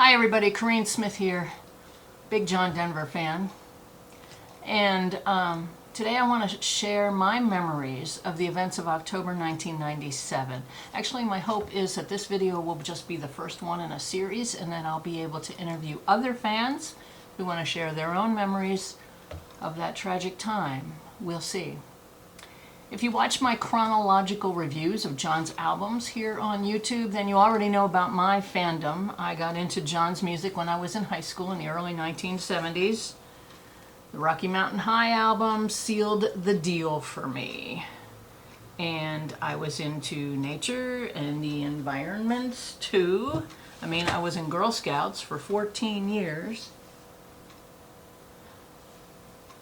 Hi everybody, Corinne Smith here, big John Denver fan. And today I want to share my memories of the events of October 1997. Actually, my hope is that this video will just be the first one in a series, and then I'll be able to interview other fans who want to share their own memories of that tragic time. We'll see. If you watch my chronological reviews of John's albums here on YouTube, then you already know about my fandom. I got into John's music when I was in high school in the early 1970s. The Rocky Mountain High album sealed the deal for me. And I was into nature and the environment too. I mean, I was in Girl Scouts for 14 years.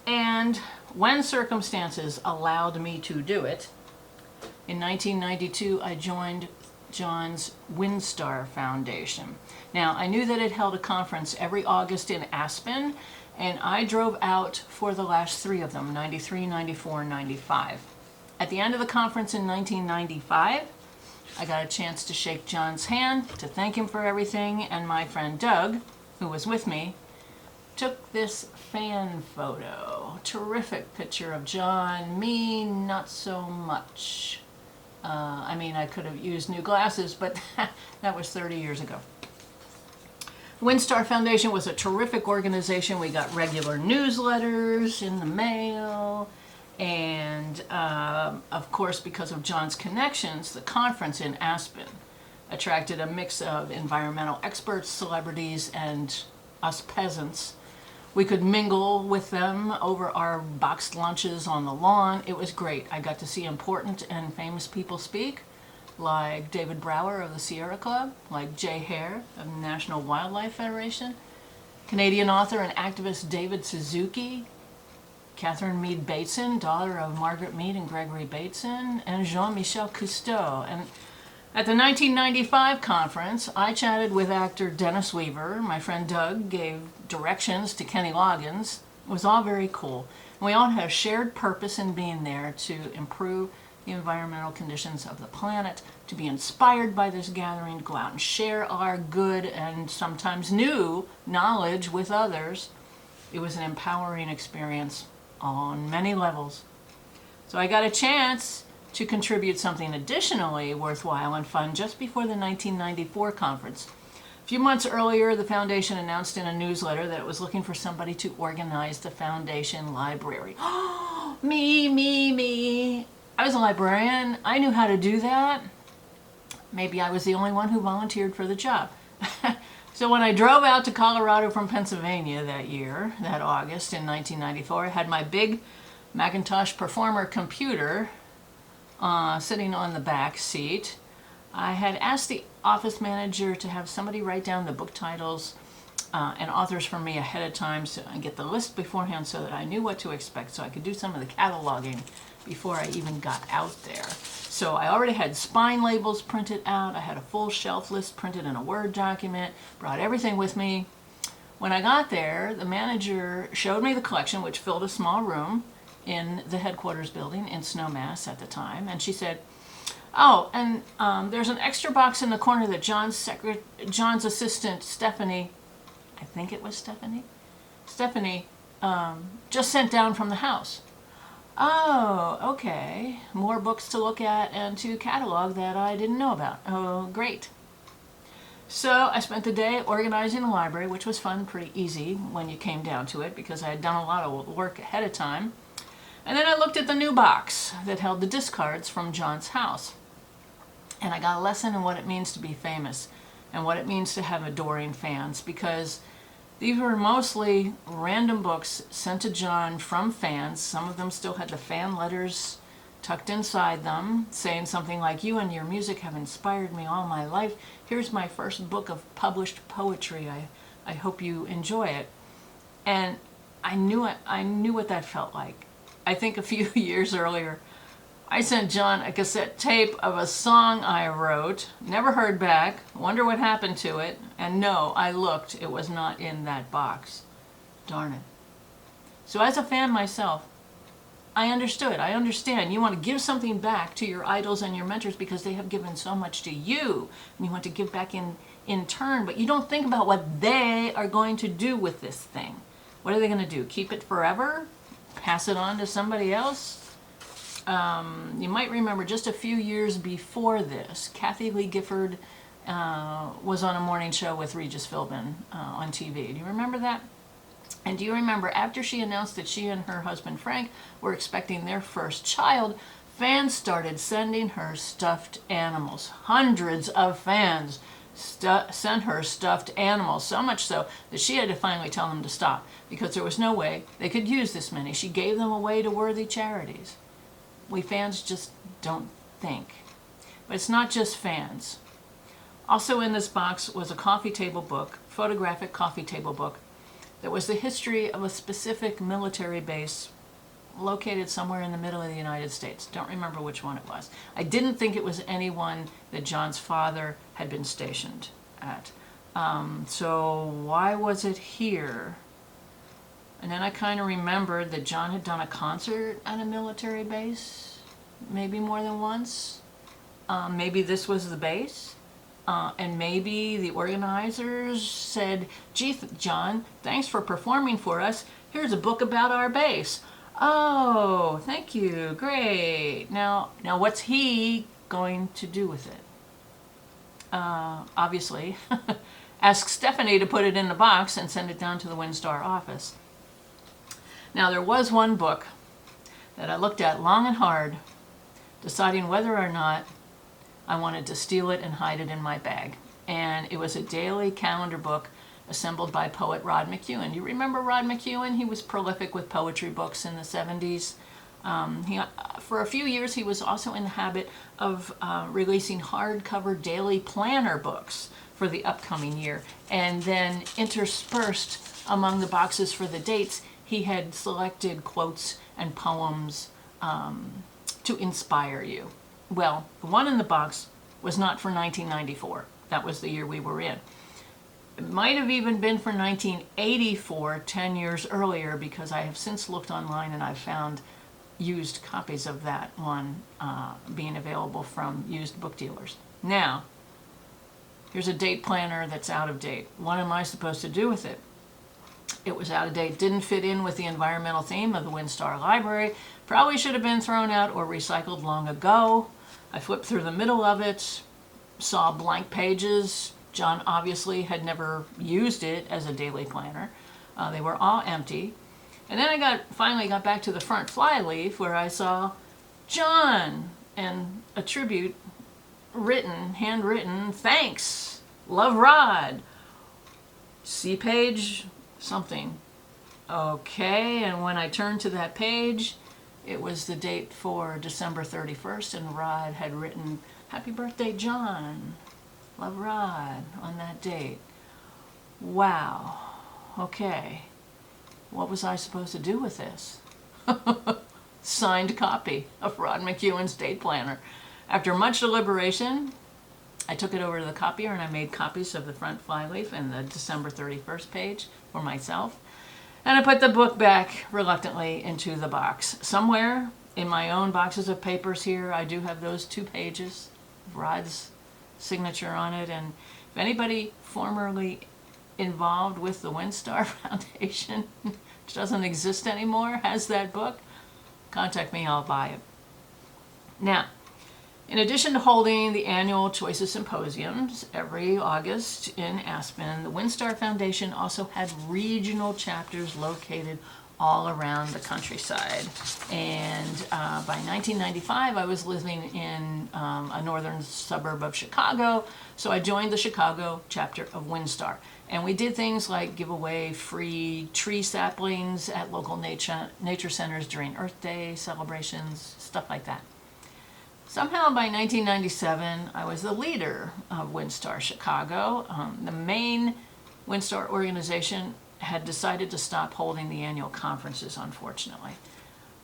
And when circumstances allowed me to do it, in 1992 I joined John's WinStar Foundation. Now, I knew that it held a conference every August in Aspen, and I drove out for the last three of them, 93, 94, 95. At the end of the conference in 1995, I got a chance to shake John's hand, to thank him for everything, and my friend Doug, who was with me, took this fan photo. Terrific picture of John, me not so much. I mean, I could have used new glasses, but that was 30 years ago. Windstar Foundation was a terrific organization. We got regular newsletters in the mail, and of course, because of John's connections, the conference in Aspen attracted a mix of environmental experts, celebrities, and us peasants. We could mingle with them over our boxed lunches on the lawn. It was great. I got to see important and famous people speak, like David Brower of the Sierra Club, like Jay Hare of the National Wildlife Federation, Canadian author and activist David Suzuki, Catherine Mead Bateson, daughter of Margaret Mead and Gregory Bateson, and Jean-Michel Cousteau. And at the 1995 conference, I chatted with actor Dennis Weaver. My friend Doug gave directions to Kenny Loggins. It was all very cool. And we all had a shared purpose in being there to improve the environmental conditions of the planet, to be inspired by this gathering, to go out and share our good and sometimes new knowledge with others. It was an empowering experience on many levels. So I got a chance to contribute something additionally worthwhile and fun just before the 1994 conference. A few months earlier, the foundation announced in a newsletter that it was looking for somebody to organize the foundation library. Me. I was a librarian. I knew how to do that. Maybe I was the only one who volunteered for the job. So when I drove out to Colorado from Pennsylvania that year, that August in 1994, I had my big Macintosh Performer computer sitting on the back seat. I had asked the office manager to have somebody write down the book titles and authors for me ahead of time so I get the list beforehand so that I knew what to expect, so I could do some of the cataloging before I even got out there. So I already had spine labels printed out. I had a full shelf list printed in a Word document, brought everything with me. When I got there, the manager showed me the collection, which filled a small room in the headquarters building in Snowmass at the time, and she said, "Oh, and there's an extra box in the corner that John's assistant Stephanie, I think it was Stephanie, just sent down from the house." Oh, okay. More books to look at and to catalog that I didn't know about. Oh, great. So I spent the day organizing the library, which was fun, pretty easy when you came down to it because I had done a lot of work ahead of time. And then I looked at the new box that held the discards from John's house. And I got a lesson in what it means to be famous and what it means to have adoring fans, because these were mostly random books sent to John from fans. Some of them still had the fan letters tucked inside them, saying something like, "You and your music have inspired me all my life. Here's my first book of published poetry. I hope you enjoy it." And I knew what that felt like. I think a few years earlier, I sent John a cassette tape of a song I wrote, never heard back, wonder what happened to it, and no, I looked, it was not in that box. Darn it. So as a fan myself, I understand. You want to give something back to your idols and your mentors because they have given so much to you, and you want to give back in in turn, but you don't think about what they are going to do with this thing. What are they going to do? Keep it forever? Pass it on to somebody else? You might remember just a few years before this, Kathy Lee Gifford was on a morning show with Regis Philbin on TV. Do you remember that? And do you remember after she announced that she and her husband Frank were expecting their first child, fans started sending her stuffed animals. Hundreds of fans sent her stuffed animals, so much so that she had to finally tell them to stop because there was no way they could use this many. She gave them away to worthy charities. We fans just don't think. But it's not just fans. Also in this box was a coffee table book, photographic coffee table book, that was the history of a specific military base located somewhere in the middle of the United States. Don't remember which one it was. I didn't think it was any one that John's father had been stationed at. So why was it here? And then I kind of remembered that John had done a concert at a military base, maybe more than once. Maybe this was the base. And maybe the organizers said, gee, John, thanks for performing for us. Here's a book about our base. Oh, thank you, great. Now what's he going to do with it? Obviously, ask Stephanie to put it in the box and send it down to the WinStar office. Now there was one book that I looked at long and hard, deciding whether or not I wanted to steal it and hide it in my bag. And it was a daily calendar book assembled by poet Rod McEwen. You remember Rod McEwen? He was prolific with poetry books in the 70s. For a few years, he was also in the habit of releasing hardcover daily planner books for the upcoming year. And then interspersed among the boxes for the dates, he had selected quotes and poems to inspire you. Well, the one in the box was not for 1994. That was the year we were in. It might have even been for 1984, 10 years earlier, because I have since looked online and I've found used copies of that one being available from used book dealers. Now, here's a date planner that's out of date. What am I supposed to do with it? It was out of date, didn't fit in with the environmental theme of the WinStar library, probably should have been thrown out or recycled long ago. I flipped through the middle of it, saw blank pages. John obviously had never used it as a daily planner. They were all empty. And then I finally got back to the front flyleaf where I saw John and a tribute written, handwritten, thanks, love Rod. See page something. Okay, and when I turned to that page, it was the date for December 31st, and Rod had written, "Happy birthday, John. Love, Rod," on that date. Wow. Okay. What was I supposed to do with this? Signed copy of Rod McEwen's date planner. After much deliberation, I took it over to the copier and I made copies of the front flyleaf and the December 31st page for myself. And I put the book back reluctantly into the box. Somewhere in my own boxes of papers here, I do have those 2 pages of Rod's signature on it. And if anybody formerly involved with the WinStar Foundation, which doesn't exist anymore, has that book, contact me, I'll buy it. Now, in addition to holding the annual Choices Symposiums every August in Aspen, the WinStar Foundation also had regional chapters located all around the countryside. And by 1995, I was living in a northern suburb of Chicago, so I joined the Chicago chapter of WinStar. And we did things like give away free tree saplings at local nature centers during Earth Day celebrations, stuff like that. Somehow by 1997, I was the leader of WinStar Chicago. The main WinStar organization had decided to stop holding the annual conferences, unfortunately.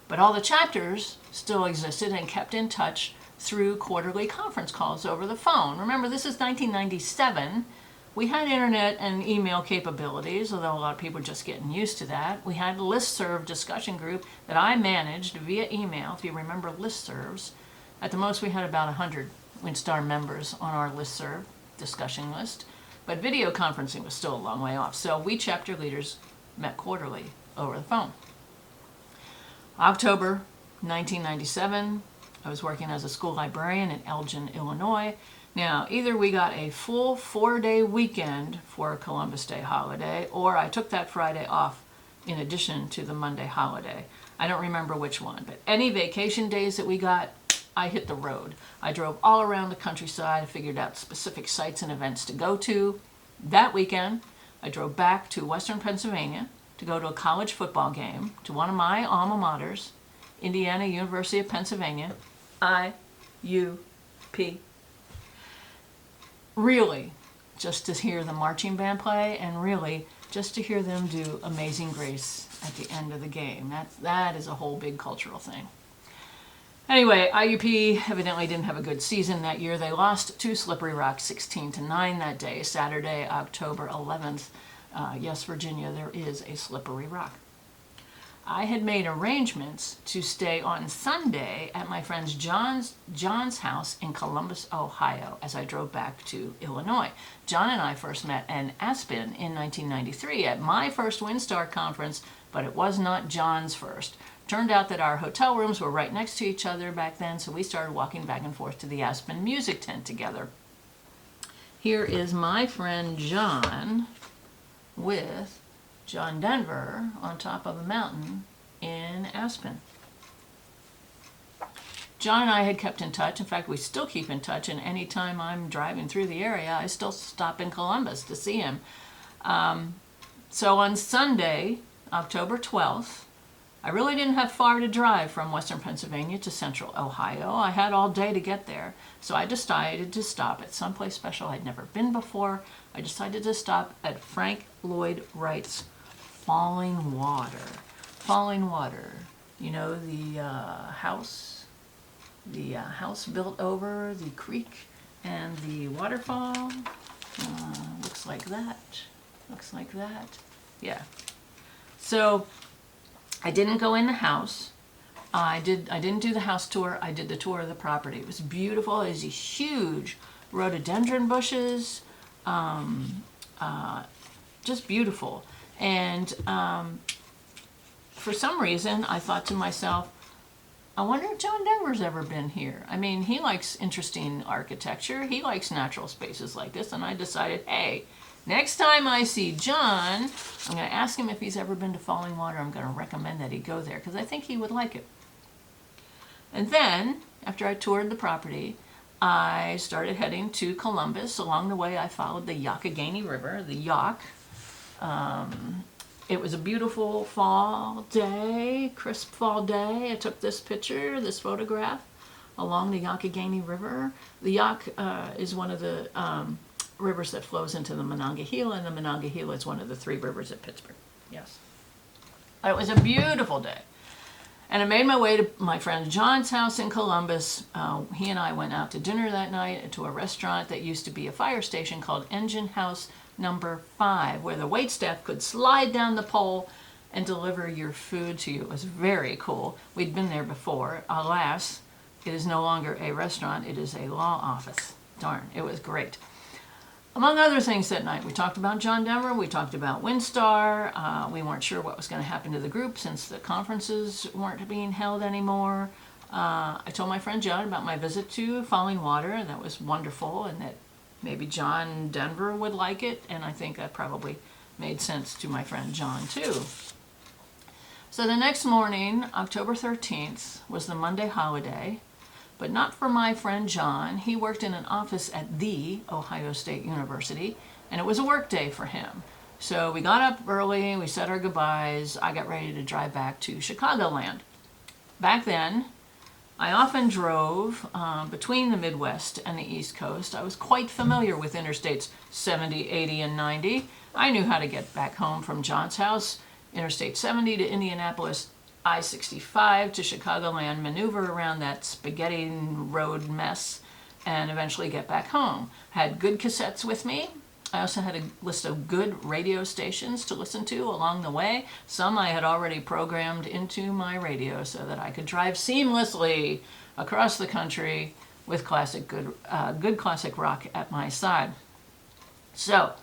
But all the chapters still existed and kept in touch through quarterly conference calls over the phone. Remember, this is 1997. We had internet and email capabilities, although a lot of people are just getting used to that. We had a listserv discussion group that I managed via email, if you remember listservs. At the most, we had about 100 WinStar members on our listserv discussion list. but video conferencing was still a long way off. So we chapter leaders met quarterly over the phone. October 1997, I was working as a school librarian in Elgin, Illinois. Now, either we got a full 4-day weekend for a Columbus Day holiday, or I took that Friday off in addition to the Monday holiday. I don't remember which one, but any vacation days that we got, I hit the road. I drove all around the countryside, figured out specific sites and events to go to. That weekend, I drove back to Western Pennsylvania to go to a college football game to one of my alma maters, Indiana University of Pennsylvania, IUP. Really, just to hear the marching band play, and really just to hear them do Amazing Grace at the end of the game. That is a whole big cultural thing. Anyway, IUP evidently didn't have a good season that year. They lost to Slippery Rock 16-9 that day, Saturday, October 11th. Yes, Virginia, there is a Slippery Rock. I had made arrangements to stay on Sunday at my friend John's house in Columbus, Ohio, as I drove back to Illinois. John and I first met in Aspen in 1993 at my first WinStar conference, but it was not John's first. Turned out that our hotel rooms were right next to each other back then, so we started walking back and forth to the Aspen music tent together. Here is my friend John with John Denver on top of a mountain in Aspen. John and I had kept in touch. In fact, we still keep in touch, and anytime I'm driving through the area, I still stop in Columbus to see him. So on Sunday, October 12th, I really didn't have far to drive from Western Pennsylvania to Central Ohio. I had all day to get there, so I decided to stop at someplace special I'd never been before. I decided to stop at Frank Lloyd Wright's Falling Water. Falling Water, you know, the house built over the creek and the waterfall. Looks like that. Looks like that. Yeah. So I didn't go in the house. I didn't do the house tour. I did the tour of the property. It was beautiful. It was these huge rhododendron bushes. Just beautiful. And for some reason, I thought to myself, I wonder if John Denver's ever been here. I mean, he likes interesting architecture. He likes natural spaces like this. And I decided, hey, next time I see John, I'm going to ask him if he's ever been to Falling Water. I'm going to recommend that he go there because I think he would like it. And then, after I toured the property, I started heading to Columbus. Along the way, I followed the Youghiogheny River, the Yauk. It was a beautiful fall day, crisp fall day. I took this picture, this photograph, along the Youghiogheny River. The Yauk is one of the rivers that flows into the Monongahela, and the Monongahela is one of the 3 rivers at Pittsburgh. Yes. It was a beautiful day. And I made my way to my friend John's house in Columbus. He and I went out to dinner that night to a restaurant that used to be a fire station called Engine House Number 5, where the waitstaff could slide down the pole and deliver your food to you. It was very cool. We'd been there before. Alas, it is no longer a restaurant. It is a law office. Darn, it was great. Among other things that night, we talked about John Denver, we talked about WinStar, we weren't sure what was going to happen to the group since the conferences weren't being held anymore. I told my friend John about my visit to Falling Water, and that was wonderful, and that maybe John Denver would like it, and I think that probably made sense to my friend John too. So the next morning, October 13th, was the Monday holiday. But not for my friend John. He worked in an office at the Ohio State University, and it was a work day for him. So we got up early, we said our goodbyes. I got ready to drive back to Chicagoland. Back then, I often drove between the Midwest and the East Coast. I was quite familiar with Interstates 70, 80, and 90. I knew how to get back home from John's house, Interstate 70 to Indianapolis, I-65 to Chicagoland, maneuver around that spaghetti road mess, and eventually get back home. Had good cassettes with me. I also had a list of good radio stations to listen to along the way. Some I had already programmed into my radio so that I could drive seamlessly across the country with good classic rock at my side. So,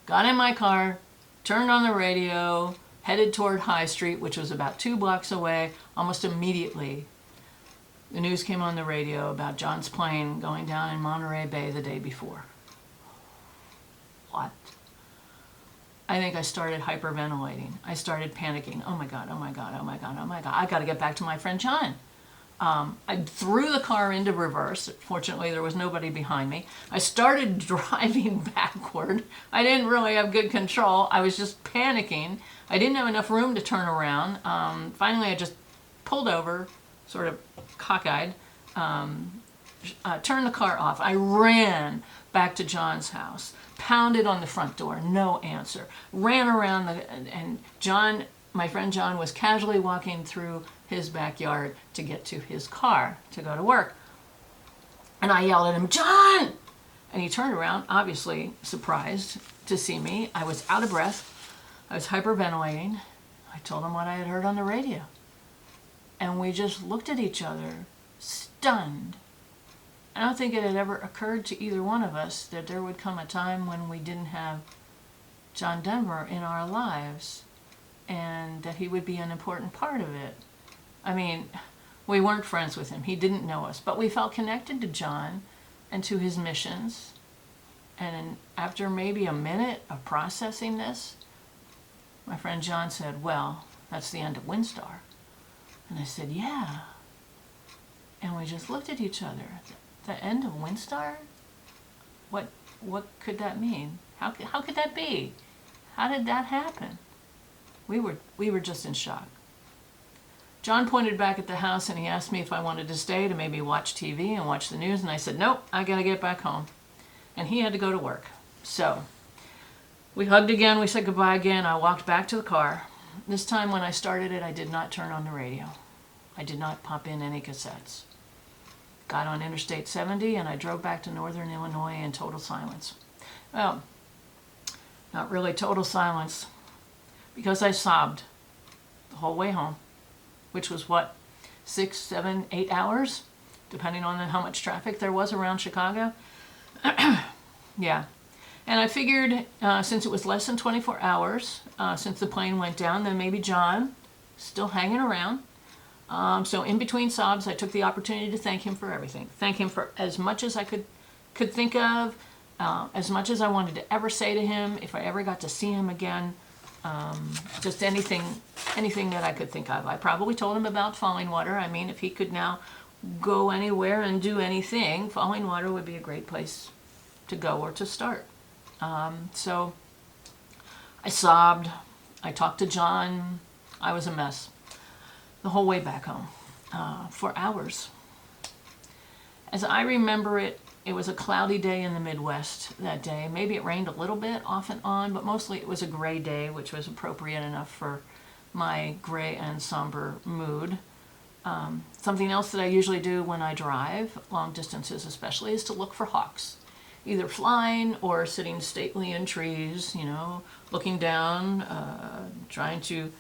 got in my car, turned on the radio, headed toward High Street, which was about 2 blocks away. Almost immediately, the news came on the radio about John's plane going down in Monterey Bay the day before. What? I think I started hyperventilating. I started panicking. Oh my God, oh my God, oh my God, oh my God. I got to get back to my friend John. I threw the car into reverse. Fortunately, there was nobody behind me. I started driving backward. I didn't really have good control. I was just panicking. I didn't have enough room to turn around. Finally, I just pulled over, sort of cockeyed, turned the car off. I ran back to John's house, pounded on the front door, no answer. Ran around, and John, my friend John, was casually walking through his backyard to get to his car to go to work. And I yelled at him, "John!" And he turned around, obviously surprised to see me. I was out of breath. I was hyperventilating. I told him what I had heard on the radio. And we just looked at each other, stunned. I don't think it had ever occurred to either one of us that there would come a time when we didn't have John Denver in our lives, and that he would be an important part of it. I mean, we weren't friends with him. He didn't know us, but we felt connected to John and to his missions. And after maybe a minute of processing this, my friend John said, "Well, that's the end of WinStar." And I said, "Yeah." And we just looked at each other. The end of WinStar? What could that mean? How could that be? How did that happen? We were just in shock. John pointed back at the house and he asked me if I wanted to stay to maybe watch TV and watch the news, and I said, "Nope, I gotta get back home." And he had to go to work. So we hugged again, we said goodbye again. I walked back to the car. This time when I started it, I did not turn on the radio. I did not pop in any cassettes. Got on Interstate 70 and I drove back to Northern Illinois in total silence. Well, not really total silence, because I sobbed the whole way home, which was what, 6, 7, 8 hours, depending on how much traffic there was around Chicago. Yeah. And I figured since it was less than 24 hours since the plane went down, then maybe John still hanging around. So in between sobs, I took the opportunity to thank him for everything. Thank him for as much as I could think of, as much as I wanted to ever say to him, if I ever got to see him again. Just anything that I could think of. I probably told him about Falling Water. I mean, if he could now go anywhere and do anything, Falling Water would be a great place to go or to start. So I sobbed. I talked to John. I was a mess the whole way back home for hours. As I remember it, it was a cloudy day in the Midwest that day. Maybe it rained a little bit off and on, but mostly it was a gray day, which was appropriate enough for my gray and somber mood. Something else that I usually do when I drive, long distances especially, is to look for hawks. Either flying or sitting stately in trees, looking down, trying to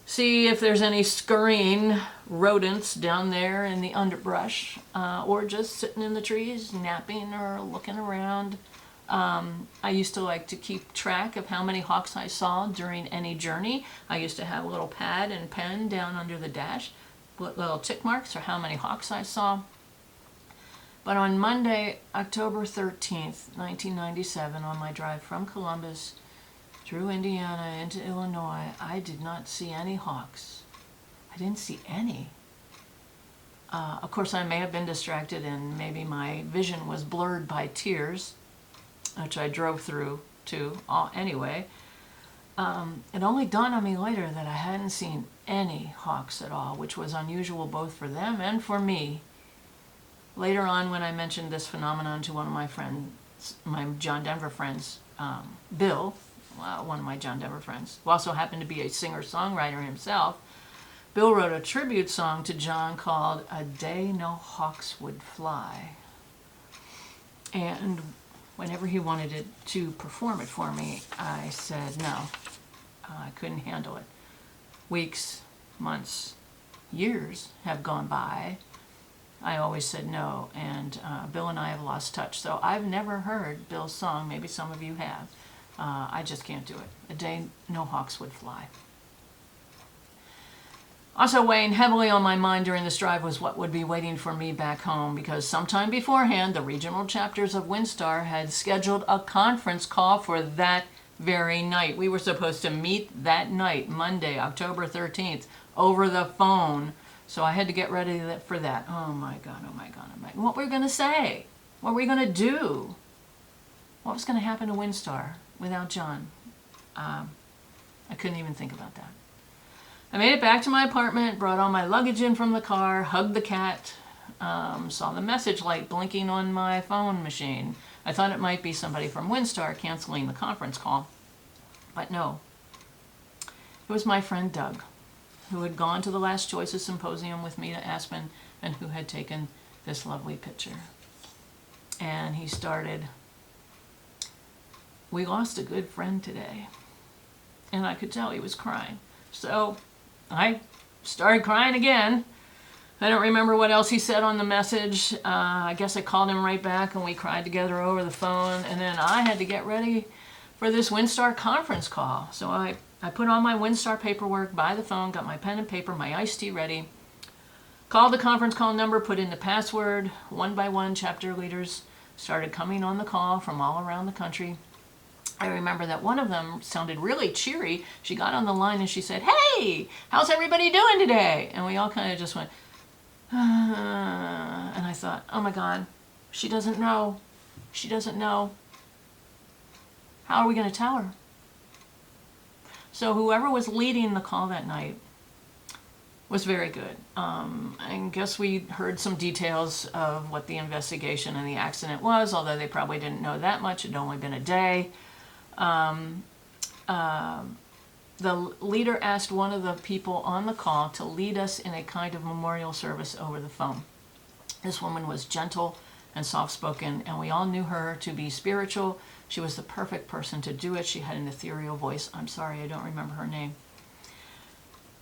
see if there's any scurrying rodents down there in the underbrush, or just sitting in the trees, napping or looking around. I used to like to keep track of how many hawks I saw during any journey. I used to have a little pad and pen down under the dash, little tick marks for how many hawks I saw. But on Monday, October 13th, 1997, on my drive from Columbus through Indiana into Illinois, I did not see any hawks. I didn't see any. Of course, I may have been distracted and maybe my vision was blurred by tears, which I drove through too, anyway. It only dawned on me later that I hadn't seen any hawks at all, which was unusual both for them and for me. Later on, when I mentioned this phenomenon to one of my friends, my John Denver friends, Bill, one of my John Denver friends, who also happened to be a singer-songwriter himself, Bill wrote a tribute song to John called "A Day No Hawks Would Fly." And whenever he wanted to perform it for me, I said no. I couldn't handle it. Weeks, months, years have gone by, I always said no, and Bill and I have lost touch. So I've never heard Bill's song. Maybe some of you have. I just can't do it. A day no hawks would fly. Also weighing heavily on my mind during this drive was what would be waiting for me back home, because sometime beforehand, the regional chapters of WinStar had scheduled a conference call for that very night. We were supposed to meet that night, Monday, October 13th, over the phone. So I had to get ready for that. Oh my God, oh my God, oh my God. What were we going to say? What were we going to do? What was going to happen to WinStar without John? I couldn't even think about that. I made it back to my apartment, brought all my luggage in from the car, hugged the cat, saw the message light blinking on my phone machine. I thought it might be somebody from WinStar canceling the conference call, but no. It was my friend Doug, who had gone to the Last Choices Symposium with me to Aspen and who had taken this lovely picture. And he started, "We lost a good friend today." And I could tell he was crying. So I started crying again. I don't remember what else he said on the message. I guess I called him right back and we cried together over the phone. And then I had to get ready for this WinStar conference call. So I put on my WinStar paperwork by the phone, got my pen and paper, my iced tea ready, called the conference call number, put in the password. One by one, chapter leaders started coming on the call from all around the country. I remember that one of them sounded really cheery. She got on the line and she said, "Hey, how's everybody doing today?" And we all kind of just went, and I thought, oh my God, she doesn't know. She doesn't know. How are we going to tell her? So whoever was leading the call that night was very good. I guess we heard some details of what the investigation and the accident was, although they probably didn't know that much. It had only been a day. The leader asked one of the people on the call to lead us in a kind of memorial service over the phone. This woman was gentle and soft-spoken, and we all knew her to be spiritual. She was the perfect person to do it. She had an ethereal voice. I'm sorry, I don't remember her name.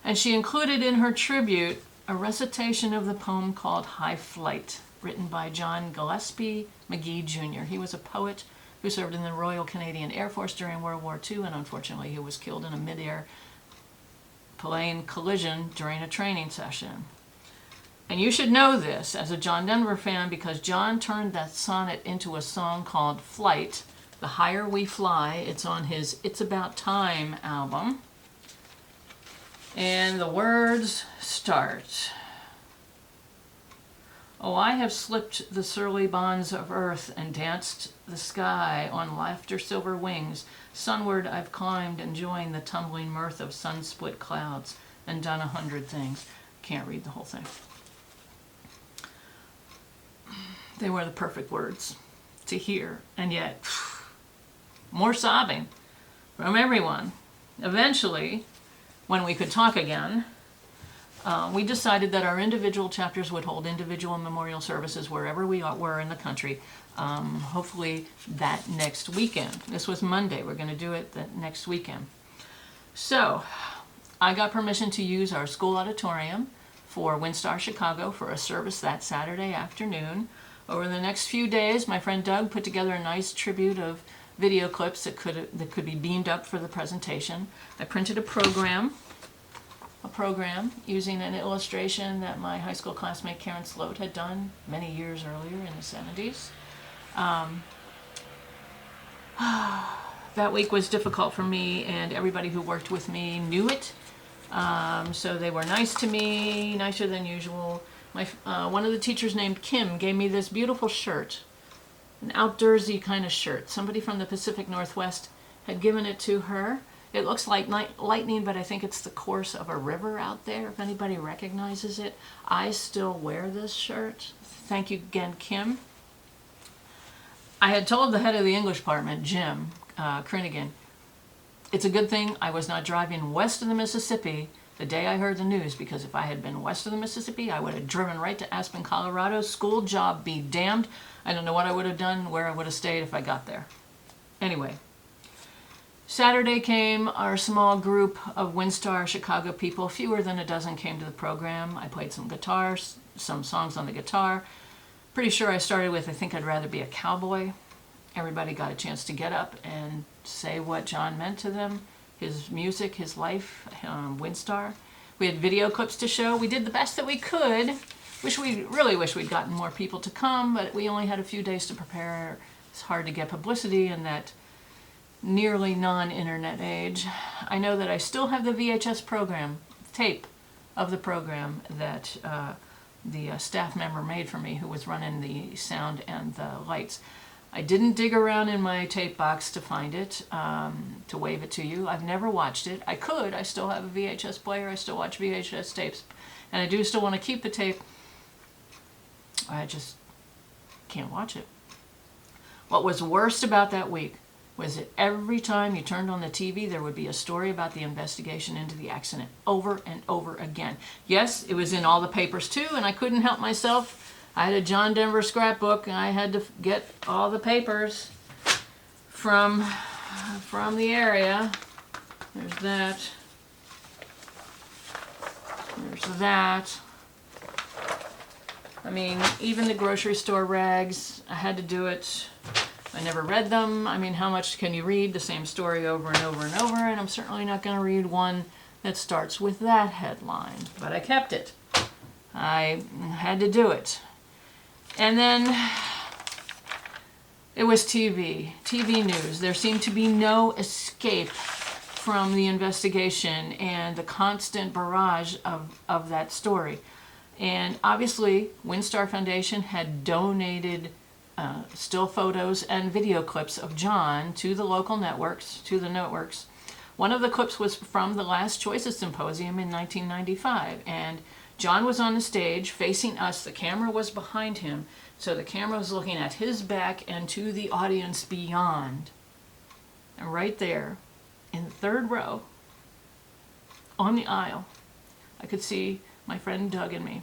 And she included in her tribute a recitation of the poem called High Flight, written by John Gillespie McGee Jr. He was a poet who served in the Royal Canadian Air Force during World War II, and unfortunately he was killed in a mid-air plane collision during a training session. And you should know this as a John Denver fan, because John turned that sonnet into a song called Flight, The Higher We Fly. It's on his It's About Time album. And the words start, "Oh, I have slipped the surly bonds of earth and danced the sky on laughter silver wings. Sunward I've climbed and joined the tumbling mirth of sun-split clouds and done 100 things." Can't read the whole thing. They were the perfect words to hear, and yet more sobbing from everyone. Eventually, when we could talk again, we decided that our individual chapters would hold individual memorial services wherever we were in the country, hopefully that next weekend. This was Monday. We're going to do it the next weekend. So I got permission to use our school auditorium for WinStar Chicago for a service that Saturday afternoon. Over the next few days, my friend Doug put together a nice tribute of video clips that could be beamed up for the presentation. I printed a program using an illustration that my high school classmate Karen Sloat had done many years earlier in the 70s. That week was difficult for me, and everybody who worked with me knew it. So they were nice to me, nicer than usual. One of the teachers named Kim gave me this beautiful shirt, an outdoorsy kind of shirt. Somebody from the Pacific Northwest had given it to her. It looks like lightning, but I think it's the course of a river out there, if anybody recognizes it. I still wear this shirt. Thank you again, Kim. I had told the head of the English department, Jim Krinnigan, it's a good thing I was not driving west of the Mississippi the day I heard the news, because if I had been west of the Mississippi, I would have driven right to Aspen, Colorado. School job be damned. I don't know what I would have done, where I would have stayed if I got there. Anyway, Saturday came our small group of WinStar Chicago people. Fewer than a dozen came to the program. I played some guitars, some songs on the guitar. Pretty sure I started with I Think I'd Rather Be a Cowboy. Everybody got a chance to get up and say what John meant to them, his music, his life, WinStar. We had video clips to show. We did the best that we could. Really wish we'd gotten more people to come, but we only had a few days to prepare. It's hard to get publicity in that nearly non-internet age. I know that I still have the VHS tape of the program that the staff member made for me who was running the sound and the lights. I didn't dig around in my tape box to find it, to wave it to you. I've never watched it. I could. I still have a VHS player. I still watch VHS tapes. And I do still want to keep the tape. I just can't watch it. What was worst about that week was that every time you turned on the TV, there would be a story about the investigation into the accident over and over again. Yes, it was in all the papers too, and I couldn't help myself. I had a John Denver scrapbook, and I had to get all the papers from the area. There's that. There's that. I mean, even the grocery store rags, I had to do it. I never read them. I mean, how much can you read the same story over and over and over? And I'm certainly not going to read one that starts with that headline. But I kept it. I had to do it. And then it was TV news. There seemed to be no escape from the investigation and the constant barrage of that story. And obviously, WinStar Foundation had donated still photos and video clips of John to the local networks, One of the clips was from the Last Choices Symposium in 1995, and John was on the stage facing us. The camera was behind him, so the camera was looking at his back and to the audience beyond. And right there, in the third row, on the aisle, I could see my friend Doug and me.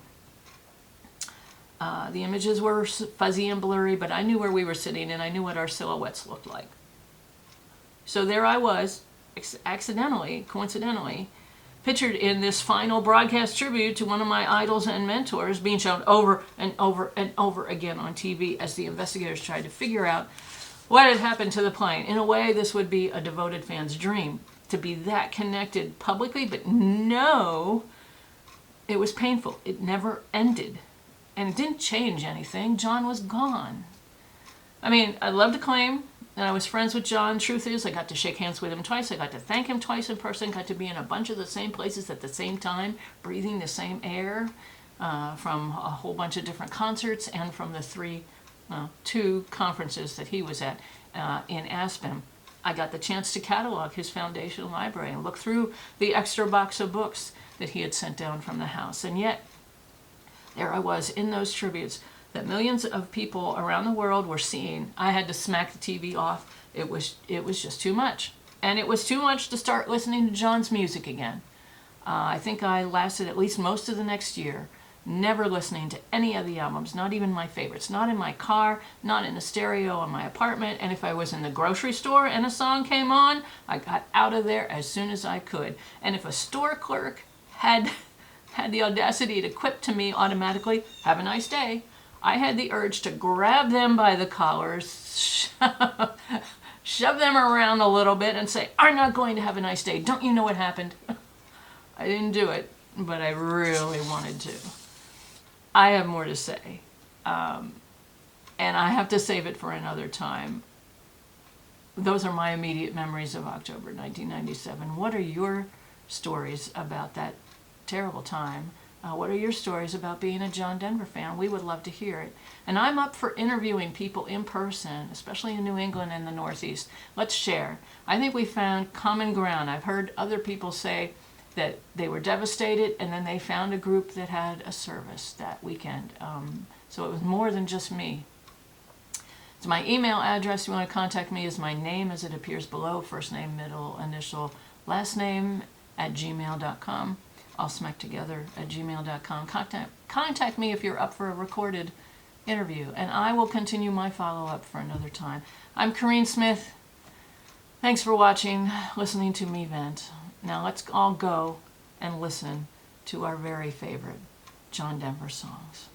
The images were fuzzy and blurry, but I knew where we were sitting and I knew what our silhouettes looked like. So there I was, coincidentally, pictured in this final broadcast tribute to one of my idols and mentors, being shown over and over and over again on TV as the investigators tried to figure out what had happened to the plane. In a way, this would be a devoted fan's dream, to be that connected publicly, but no, it was painful. It never ended. And it didn't change anything. John was gone. I mean, I'd love to claim that I was friends with John. Truth is, I got to shake hands with him twice. I got to thank him twice in person. Got to be in a bunch of the same places at the same time, breathing the same air from a whole bunch of different concerts and from the two conferences that he was at in Aspen. I got the chance to catalog his foundation library and look through the extra box of books that he had sent down from the house. And yet, there I was in those tributes that millions of people around the world were seeing. I had to smack the TV off. It was just too much. And it was too much to start listening to John's music again. I think I lasted at least most of the next year, never listening to any of the albums, not even my favorites, not in my car, not in the stereo in my apartment. And if I was in the grocery store and a song came on, I got out of there as soon as I could. And if a store clerk had the audacity to quip to me automatically, "Have a nice day," I had the urge to grab them by the collars, shove them around a little bit and say, "I'm not going to have a nice day. Don't you know what happened?" I didn't do it, but I really wanted to. I have more to say, and I have to save it for another time. Those are my immediate memories of October 1997. What are your stories about that terrible time? What are your stories about being a John Denver fan? We would love to hear it. And I'm up for interviewing people in person, especially in New England and the Northeast. Let's share. I think we found common ground. I've heard other people say that they were devastated and then they found a group that had a service that weekend. So it was more than just me. So my email address, if you want to contact me, is my name as it appears below, first name, middle, initial, last name @gmail.com. all smacked together @gmail.com. Contact me if you're up for a recorded interview, and I will continue my follow-up for another time. I'm Corinne Smith. Thanks for watching, listening to me vent. Now let's all go and listen to our very favorite John Denver songs.